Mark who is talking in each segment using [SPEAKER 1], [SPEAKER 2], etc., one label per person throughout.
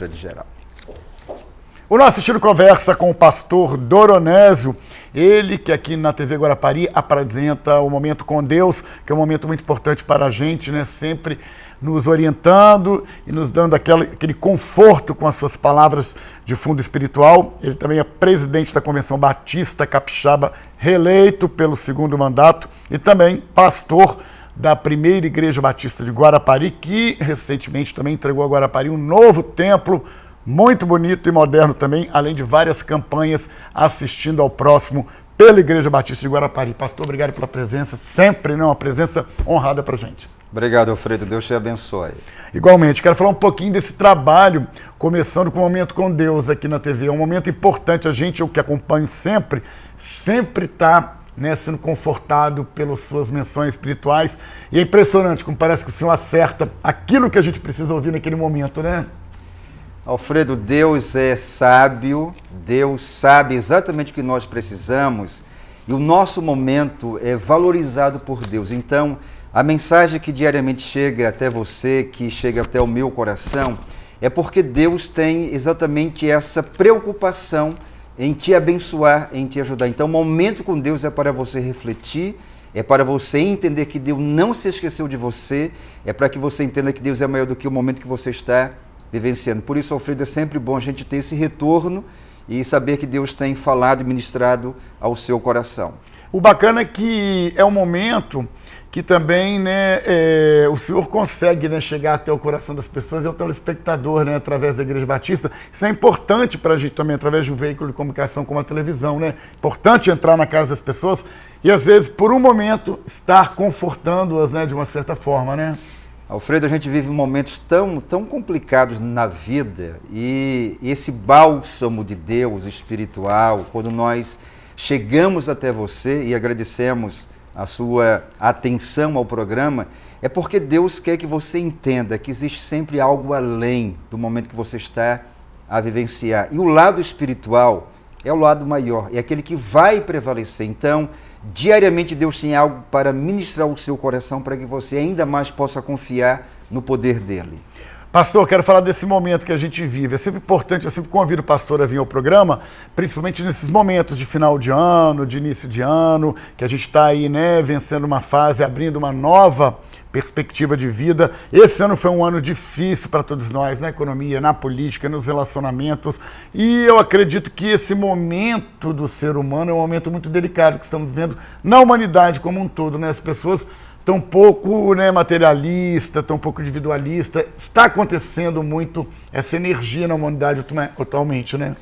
[SPEAKER 1] de geral.
[SPEAKER 2] O nosso estilo conversa com o pastor Doronésio, ele que aqui na TV Guarapari apresenta o Momento com Deus, que é um momento muito importante para a gente, né? Sempre nos orientando e nos dando aquele conforto com as suas palavras de fundo espiritual. Ele também é presidente da Convenção Batista Capixaba, reeleito pelo 2º mandato, e também pastor da Primeira Igreja Batista de Guarapari, que recentemente também entregou a Guarapari um novo templo, muito bonito e moderno também, além de várias campanhas assistindo ao próximo pela Igreja Batista de Guarapari. Pastor, obrigado pela presença, sempre, né, uma presença honrada para a gente.
[SPEAKER 1] Obrigado, Alfredo. Deus te abençoe.
[SPEAKER 2] Igualmente, quero falar um pouquinho desse trabalho, começando com o Momento com Deus aqui na TV. É um momento importante, a gente, eu que acompanho sempre está, né, sendo confortado pelas suas menções espirituais. E é impressionante como parece que o Senhor acerta aquilo que a gente precisa ouvir naquele momento, né?
[SPEAKER 1] Alfredo, Deus é sábio, Deus sabe exatamente o que nós precisamos e o nosso momento é valorizado por Deus. Então, a mensagem que diariamente chega até você, que chega até o meu coração, é porque Deus tem exatamente essa preocupação em te abençoar, em te ajudar. Então, o momento com Deus é para você refletir, é para você entender que Deus não se esqueceu de você, é para que você entenda que Deus é maior do que o momento que você está vivenciando. Por isso, Alfredo, é sempre bom a gente ter esse retorno e saber que Deus tem falado e ministrado ao seu coração.
[SPEAKER 2] O bacana é que é um momento que também, né, o Senhor consegue, né, chegar até o coração das pessoas, é o telespectador, né, através da Igreja Batista. Isso é importante para a gente também, através de um veículo de comunicação como a televisão, né? Importante entrar na casa das pessoas e, às vezes, por um momento, estar confortando-as, né, de uma certa forma, né?
[SPEAKER 1] Alfredo, a gente vive momentos tão complicados na vida e esse bálsamo de Deus espiritual, quando nós chegamos até você e agradecemos a sua atenção ao programa, é porque Deus quer que você entenda que existe sempre algo além do momento que você está a vivenciar. E o lado espiritual é o lado maior, é aquele que vai prevalecer. Então, diariamente Deus tem algo para ministrar o seu coração para que você ainda mais possa confiar no poder dele.
[SPEAKER 2] Pastor, quero falar desse momento que a gente vive. É sempre importante, eu sempre convido o pastor a vir ao programa, principalmente nesses momentos de final de ano, de início de ano, que a gente está aí, né, vencendo uma fase, abrindo uma nova perspectiva de vida. Esse ano foi um ano difícil para todos nós, na economia, na política, nos relacionamentos. E eu acredito que esse momento do ser humano é um momento muito delicado que estamos vivendo na humanidade como um todo, né? As pessoas tão pouco, né, materialista, tão pouco individualista. Está acontecendo muito essa energia na humanidade atualmente, né?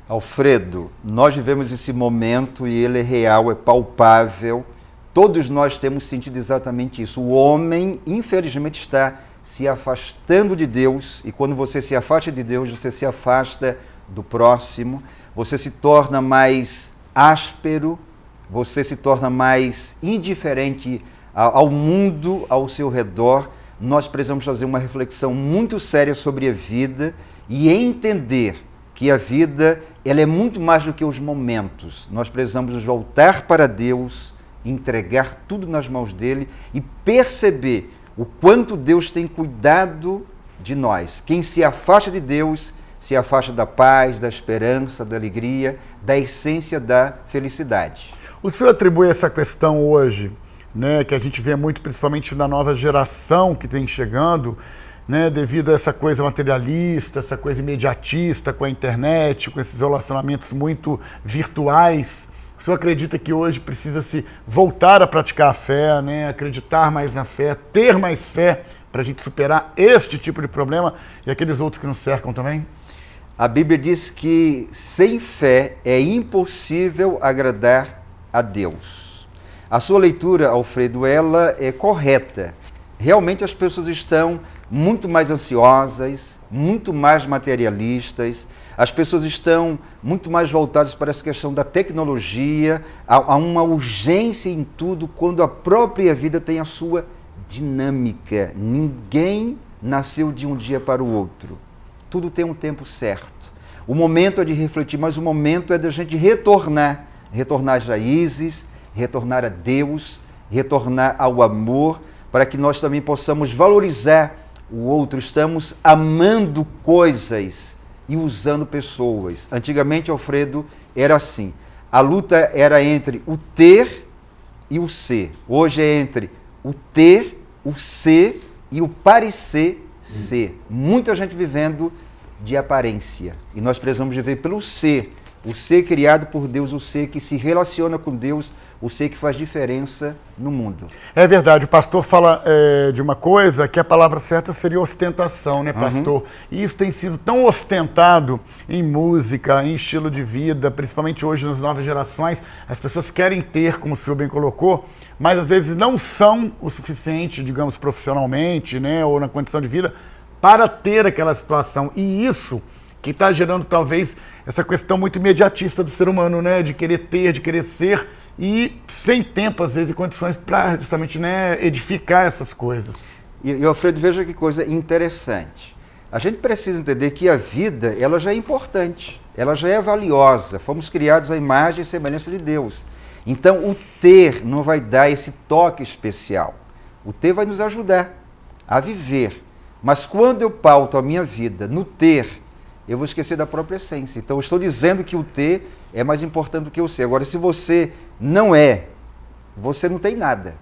[SPEAKER 1] Alfredo, nós vivemos esse momento e ele é real, é palpável. Todos nós temos sentido exatamente isso. O homem, infelizmente, está se afastando de Deus, e quando você se afasta de Deus, você se afasta do próximo, você se torna mais áspero, você se torna mais indiferente ao mundo ao seu redor. Nós precisamos fazer uma reflexão muito séria sobre a vida e entender que a vida ela é muito mais do que os momentos. Nós precisamos voltar para Deus, entregar tudo nas mãos dele e perceber o quanto Deus tem cuidado de nós. Quem se afasta de Deus se afasta da paz, da esperança, da alegria, da essência da felicidade.
[SPEAKER 2] O senhor atribui essa questão hoje, né, que a gente vê muito, principalmente na nova geração que tem chegando, né, devido a essa coisa materialista, essa coisa imediatista com a internet, com esses relacionamentos muito virtuais. O senhor acredita que hoje precisa se voltar a praticar a fé, né, acreditar mais na fé, ter mais fé para a gente superar este tipo de problema e aqueles outros que nos cercam também?
[SPEAKER 1] A Bíblia diz que sem fé é impossível agradar a Deus. A sua leitura, Alfredo, ela é correta. Realmente as pessoas estão muito mais ansiosas, muito mais materialistas, as pessoas estão muito mais voltadas para essa questão da tecnologia, há uma urgência em tudo, quando a própria vida tem a sua dinâmica. Ninguém nasceu de um dia para o outro. Tudo tem um tempo certo. O momento é de refletir, mas o momento é da gente retornar às raízes, retornar a Deus, retornar ao amor, para que nós também possamos valorizar o outro, estamos amando coisas e usando pessoas. Antigamente, Alfredo, era assim. A luta era entre o ter e o ser. Hoje é entre o ter, o ser e o parecer ser. Muita gente vivendo de aparência. E nós precisamos viver pelo ser. O ser criado por Deus, o ser que se relaciona com Deus, o ser que faz diferença no mundo.
[SPEAKER 2] É verdade, o pastor fala de uma coisa que a palavra certa seria ostentação, né, pastor? E isso tem sido tão ostentado em música, em estilo de vida, principalmente hoje nas novas gerações. As pessoas querem ter, como o senhor bem colocou, mas às vezes não são o suficiente, digamos, profissionalmente, né, ou na condição de vida, para ter aquela situação. E isso que está gerando talvez essa questão muito imediatista do ser humano, né, de querer ter, de querer ser, e sem tempo, às vezes, e condições para justamente, né, edificar essas coisas.
[SPEAKER 1] E Alfredo, veja que coisa interessante. A gente precisa entender que a vida, ela já é importante, ela já é valiosa. Fomos criados à imagem e semelhança de Deus. Então, o ter não vai dar esse toque especial. O ter vai nos ajudar a viver. Mas quando eu pauto a minha vida no ter, eu vou esquecer da própria essência. Então, eu estou dizendo que o ter é mais importante do que o ser. Agora, se você não é, você não tem nada.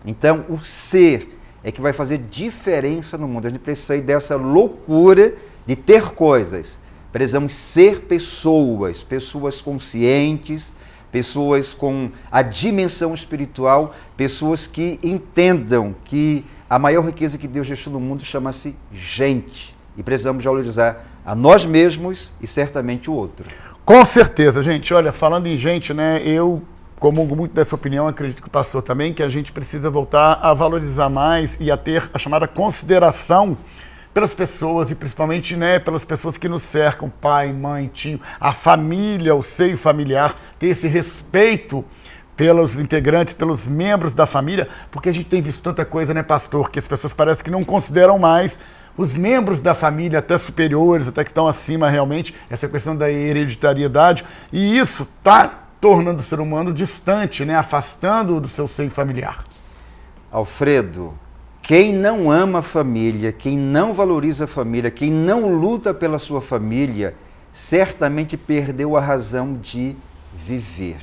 [SPEAKER 1] Então, o ser é que vai fazer diferença no mundo. A gente precisa sair dessa loucura de ter coisas. Precisamos ser pessoas, pessoas conscientes, pessoas com a dimensão espiritual, pessoas que entendam que a maior riqueza que Deus deixou no mundo chama-se gente. E precisamos valorizar a nós mesmos e certamente o outro.
[SPEAKER 2] Com certeza, gente. Olha, falando em gente, né, eu comungo muito dessa opinião, acredito que o pastor também, que a gente precisa voltar a valorizar mais e a ter a chamada consideração pelas pessoas e principalmente, né, pelas pessoas que nos cercam, pai, mãe, tio, a família, o seio familiar, ter esse respeito pelos integrantes, pelos membros da família, porque a gente tem visto tanta coisa, né, pastor, que as pessoas parecem que não consideram mais os membros da família, até superiores, até que estão acima realmente, essa questão da hereditariedade, e isso está tornando o ser humano distante, né, afastando-o do seu seio familiar.
[SPEAKER 1] Alfredo, quem não ama a família, quem não valoriza a família, quem não luta pela sua família, certamente perdeu a razão de viver.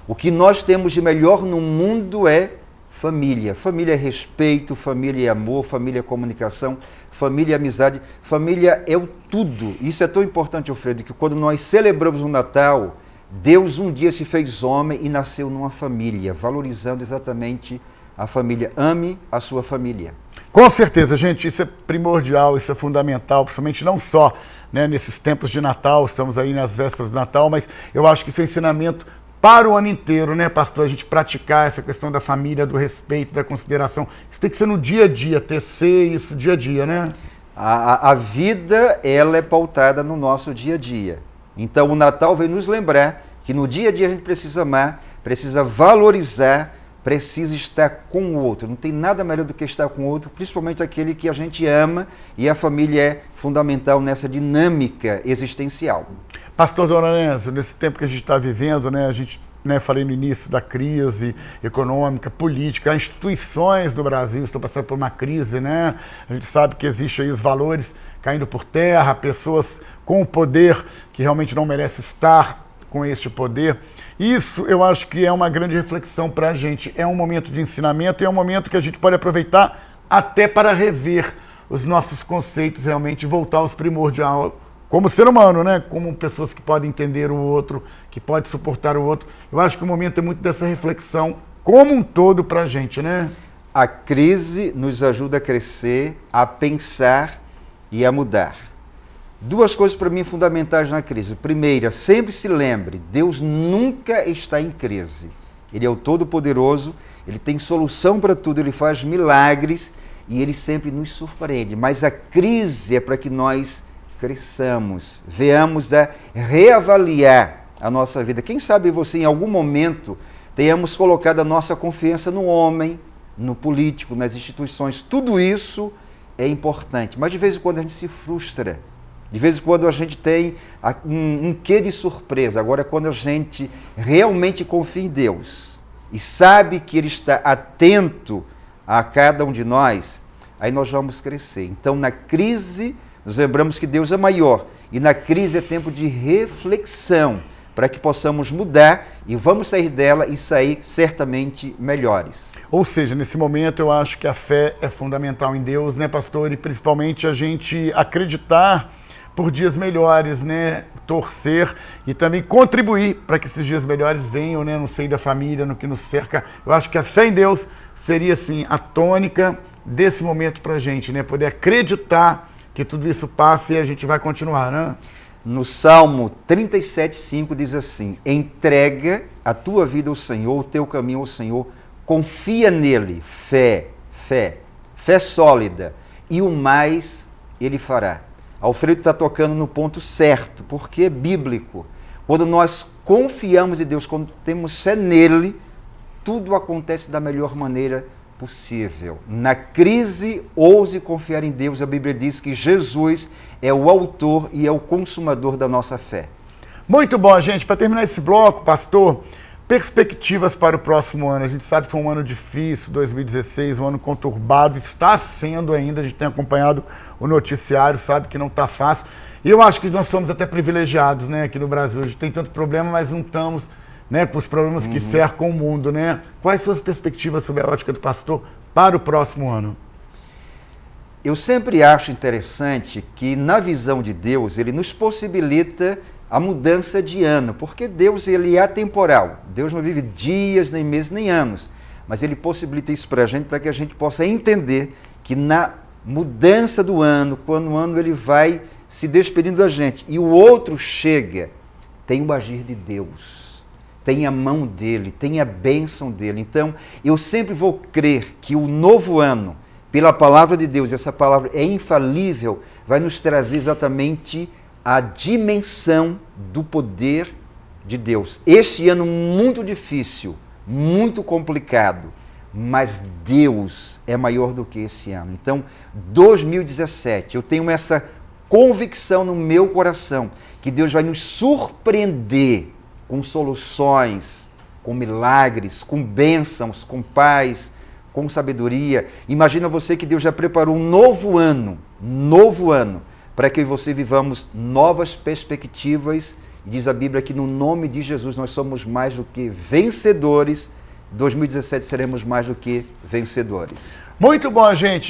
[SPEAKER 1] O que nós temos de melhor no mundo é família. Família é respeito, família é amor, família é comunicação, família é amizade. Família é o tudo. Isso é tão importante, Alfredo, que quando nós celebramos o Natal, Deus um dia se fez homem e nasceu numa família, valorizando exatamente a família. Ame a sua família.
[SPEAKER 2] Com certeza, gente, isso é primordial, isso é fundamental, principalmente não só, né, nesses tempos de Natal, estamos aí nas vésperas do Natal, mas eu acho que isso é ensinamento para o ano inteiro, né, pastor? A gente praticar essa questão da família, do respeito, da consideração. Isso tem que ser no dia a dia, tecer isso dia a dia, né?
[SPEAKER 1] A vida, ela é pautada no nosso dia a dia. Então, o Natal vem nos lembrar que no dia a dia a gente precisa amar, precisa valorizar, precisa estar com o outro. Não tem nada melhor do que estar com o outro, principalmente aquele que a gente ama, e a família é fundamental nessa dinâmica existencial.
[SPEAKER 2] Pastor Doroneso, nesse tempo que a gente está vivendo, né, a gente, né, falei no início da crise econômica, política, as instituições do Brasil estão passando por uma crise, né? A gente sabe que existe aí os valores caindo por terra, pessoas com o poder que realmente não merecem estar com este poder. Isso eu acho que é uma grande reflexão para a gente. É um momento de ensinamento e é um momento que a gente pode aproveitar até para rever os nossos conceitos, realmente voltar aos primordiais, como ser humano, né? Como pessoas que podem entender o outro, que podem suportar o outro. Eu acho que o momento é muito dessa reflexão como um todo para a gente, né?
[SPEAKER 1] A crise nos ajuda a crescer, a pensar e a mudar. Duas coisas para mim fundamentais na crise. Primeira, sempre se lembre, Deus nunca está em crise. Ele é o Todo-Poderoso, Ele tem solução para tudo, Ele faz milagres e Ele sempre nos surpreende. Mas a crise é para que nós cresçamos, venhamos a reavaliar a nossa vida. Quem sabe você, em algum momento, tenhamos colocado a nossa confiança no homem, no político, nas instituições. Tudo isso é importante, mas de vez em quando a gente se frustra. De vez em quando a gente tem um quê de surpresa. Agora, quando a gente realmente confia em Deus e sabe que Ele está atento a cada um de nós, aí nós vamos crescer. Então, na crise, nos lembramos que Deus é maior. E na crise é tempo de reflexão, para que possamos mudar e vamos sair dela e sair certamente melhores.
[SPEAKER 2] Ou seja, nesse momento eu acho que a fé é fundamental em Deus, né, pastor? E principalmente a gente acreditar por dias melhores, né? Torcer e também contribuir para que esses dias melhores venham, né? No seio da família, no que nos cerca. Eu acho que a fé em Deus seria, assim, a tônica desse momento para a gente, né? Poder acreditar que tudo isso passe e a gente vai continuar, né?
[SPEAKER 1] No Salmo 37,5 diz assim: entrega a tua vida ao Senhor, o teu caminho ao Senhor, confia nele, fé sólida, e o mais ele fará. Alfredo está tocando no ponto certo, porque é bíblico. Quando nós confiamos em Deus, quando temos fé nele, tudo acontece da melhor maneira possível. Na crise, ouse confiar em Deus. A Bíblia diz que Jesus é o autor e é o consumador da nossa fé.
[SPEAKER 2] Muito bom, gente. Para terminar esse bloco, pastor, perspectivas para o próximo ano. A gente sabe que foi um ano difícil, 2016, um ano conturbado, está sendo ainda, a gente tem acompanhado o noticiário, sabe que não está fácil. E eu acho que nós somos até privilegiados, né, aqui no Brasil. A gente tem tanto problema, mas não estamos, né, com os problemas que cercam o mundo, né? Quais suas perspectivas sobre a ótica do pastor para o próximo ano?
[SPEAKER 1] Eu sempre acho interessante que, na visão de Deus, ele nos possibilita a mudança de ano, porque Deus ele é atemporal. Deus não vive dias, nem meses, nem anos, mas ele possibilita isso para que a gente possa entender que na mudança do ano, quando o ano ele vai se despedindo da gente e o outro chega, tem o agir de Deus, tem a mão dele, tem a bênção dele. Então, eu sempre vou crer que o novo ano, pela palavra de Deus, essa palavra é infalível, vai nos trazer exatamente a dimensão do poder de Deus. Este ano muito difícil, muito complicado, mas Deus é maior do que esse ano. Então, 2017, eu tenho essa convicção no meu coração que Deus vai nos surpreender com soluções, com milagres, com bênçãos, com paz, com sabedoria. Imagina você que Deus já preparou um novo ano, para que eu e você vivamos novas perspectivas. E diz a Bíblia que no nome de Jesus nós somos mais do que vencedores. 2017 seremos mais do que vencedores.
[SPEAKER 2] Muito bom, gente.